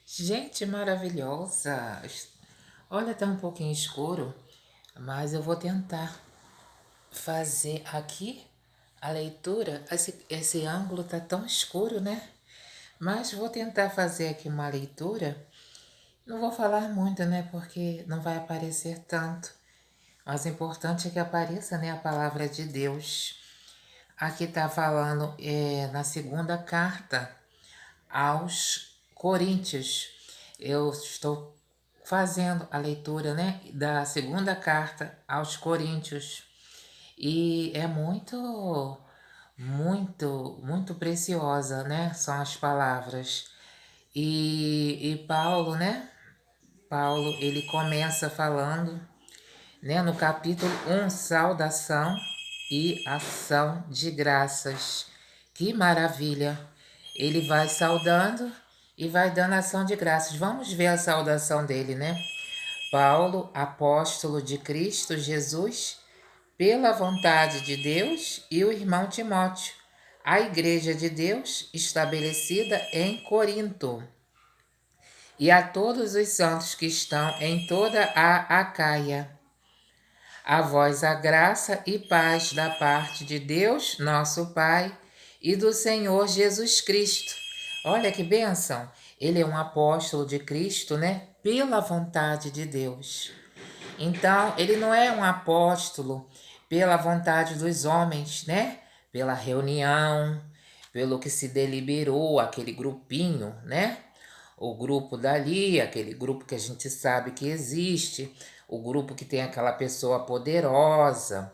Gente maravilhosa! Olha, tá um pouquinho escuro, mas eu vou tentar fazer aqui a leitura. Esse ângulo tá tão escuro, né? Mas vou tentar fazer aqui uma leitura. Não vou falar muito, né? Porque não vai aparecer tanto. Mas o importante é que apareça, né? A palavra de Deus. Aqui tá falando na segunda carta aos Coríntios. Eu estou fazendo a leitura, né, da segunda carta aos Coríntios. E é muito preciosa, né? São as palavras. E Paulo, né? Paulo, ele começa falando, né, no capítulo 1, saudação e ação de graças. Que maravilha! Ele vai saudando e vai dando ação de graças. Vamos ver a saudação dele, né? Paulo, apóstolo de Cristo Jesus, pela vontade de Deus, e o irmão Timóteo, a igreja de Deus estabelecida em Corinto, e a todos os santos que estão em toda a Acaia. A vós a graça e paz da parte de Deus, nosso Pai, e do Senhor Jesus Cristo. Olha que bênção! Ele é um apóstolo de Cristo, né? Pela vontade de Deus. Então, ele não é um apóstolo pela vontade dos homens, né? Pela reunião, pelo que se deliberou, aquele grupinho, né? O grupo dali, aquele grupo que a gente sabe que existe, o grupo que tem aquela pessoa poderosa,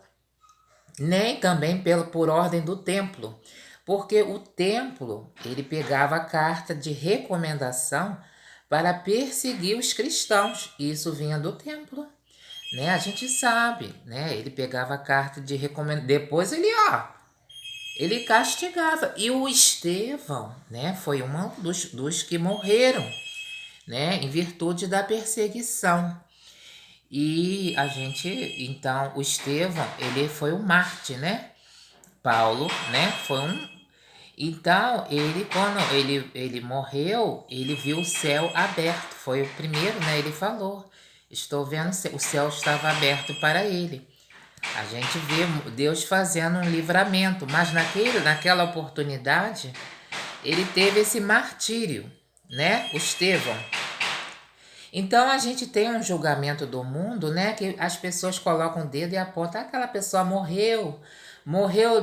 nem também por ordem do templo, porque o templo ele pegava a carta de recomendação para perseguir os cristãos, e isso vinha do templo, né? A gente sabe, né? Ele pegava a carta de recomendação, depois ele castigava. E o Estevão, né, foi um dos que morreram, né, em virtude da perseguição. E a gente, então, o Estevão, ele foi um mártir, né? Paulo, né, foi um. Então, quando ele morreu, ele viu o céu aberto. Foi o primeiro, né? Ele falou: estou vendo o céu estava aberto para ele. A gente vê Deus fazendo um livramento, mas naquela oportunidade, ele teve esse martírio, né? O Estevão. Então a gente tem um julgamento do mundo, né? Que as pessoas colocam o dedo e apontam: aquela pessoa morreu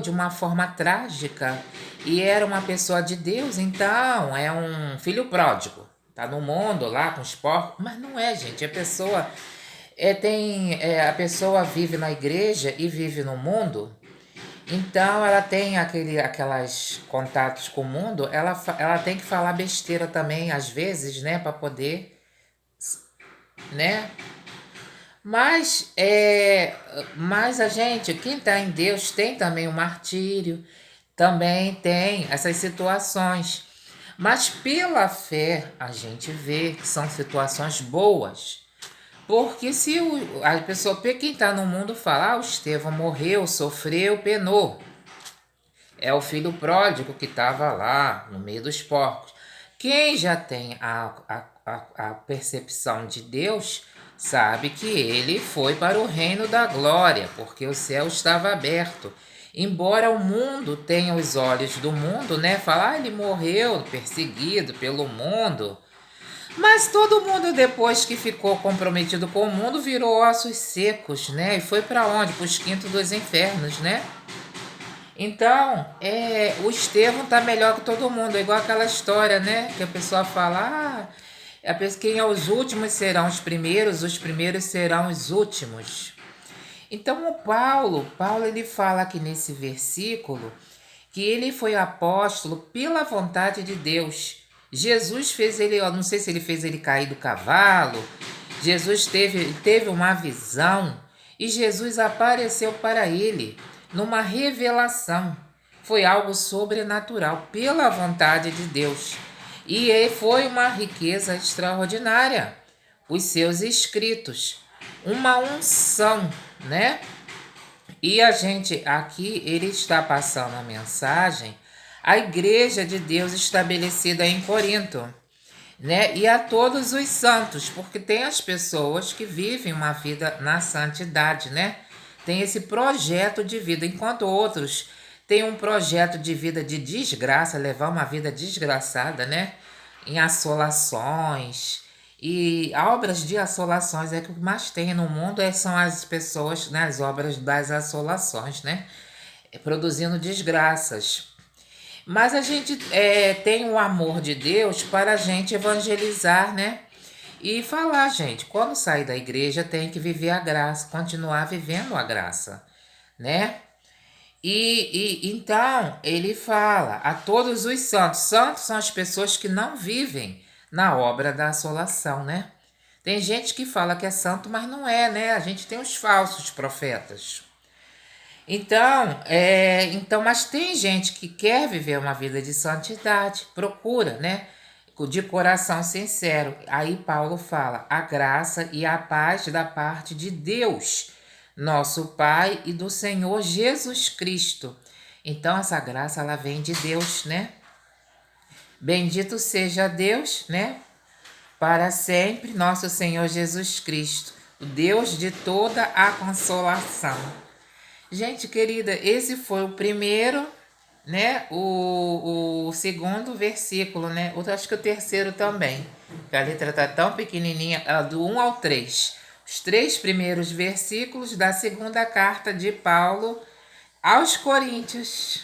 de uma forma trágica e era uma pessoa de Deus, então é um filho pródigo. Tá no mundo lá com os porcos, mas não é, gente. A pessoa vive na igreja e vive no mundo, então ela tem aquelas contatos com o mundo, ela tem que falar besteira também, às vezes, né, para poder, né? Mas, mas a gente, quem está em Deus, tem também o martírio, também tem essas situações. Mas pela fé, a gente vê que são situações boas. Porque se a pessoa, quem está no mundo fala: o Estevão morreu, sofreu, penou. É o filho pródigo que estava lá no meio dos porcos. Quem já tem a percepção de Deus sabe que ele foi para o reino da glória, porque o céu estava aberto. Embora o mundo tenha os olhos do mundo, né? Falar: ele morreu perseguido pelo mundo. Mas todo mundo, depois que ficou comprometido com o mundo, virou ossos secos, né? E foi para onde? Para os quintos dos infernos, né? Então, o Estevão tá melhor que todo mundo. É igual aquela história, né? Que a pessoa fala: quem é os últimos serão os primeiros serão os últimos. Então, Paulo, ele fala aqui nesse versículo que ele foi apóstolo pela vontade de Deus. Jesus fez ele, eu não sei se ele fez ele cair do cavalo. Jesus teve uma visão e Jesus apareceu para ele numa revelação. Foi algo sobrenatural, pela vontade de Deus. E foi uma riqueza extraordinária. Os seus escritos, uma unção, né? E a gente aqui, ele está passando a mensagem à igreja de Deus estabelecida em Corinto. né? E a todos os santos, porque tem as pessoas que vivem uma vida na santidade, né? Tem esse projeto de vida, enquanto outros têm um projeto de vida de desgraça, levar uma vida desgraçada, né? Em assolações. E obras de assolações é que o que mais tem no mundo são as pessoas nas obras das assolações, né? Produzindo desgraças. Mas a gente tem o amor de Deus para a gente evangelizar, né? E falar, gente, quando sair da igreja tem que viver a graça, continuar vivendo a graça, né? E então ele fala a todos os santos. Santos são as pessoas que não vivem na obra da assolação, né? Tem gente que fala que é santo, mas não é, né? A gente tem os falsos profetas. Então, mas tem gente que quer viver uma vida de santidade, procura, né? De coração sincero. Aí Paulo fala: a graça e a paz da parte de Deus, nosso Pai, e do Senhor Jesus Cristo. Então, essa graça, ela vem de Deus, né? Bendito seja Deus, né? Para sempre, nosso Senhor Jesus Cristo, o Deus de toda a consolação. Gente querida, esse foi o primeiro, né? O segundo versículo, né? Acho que o terceiro também. A letra tá tão pequenininha, do 1 ao 3. Os 3 primeiros versículos da segunda carta de Paulo aos Coríntios.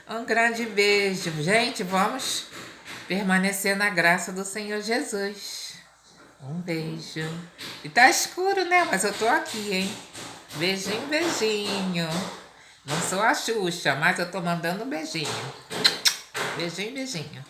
Um grande beijo. Gente, vamos permanecer na graça do Senhor Jesus. Um beijo. E tá escuro, né? Mas eu tô aqui, hein? Beijinho, beijinho. Não sou a Xuxa, mas eu tô mandando um beijinho. Beijinho, beijinho.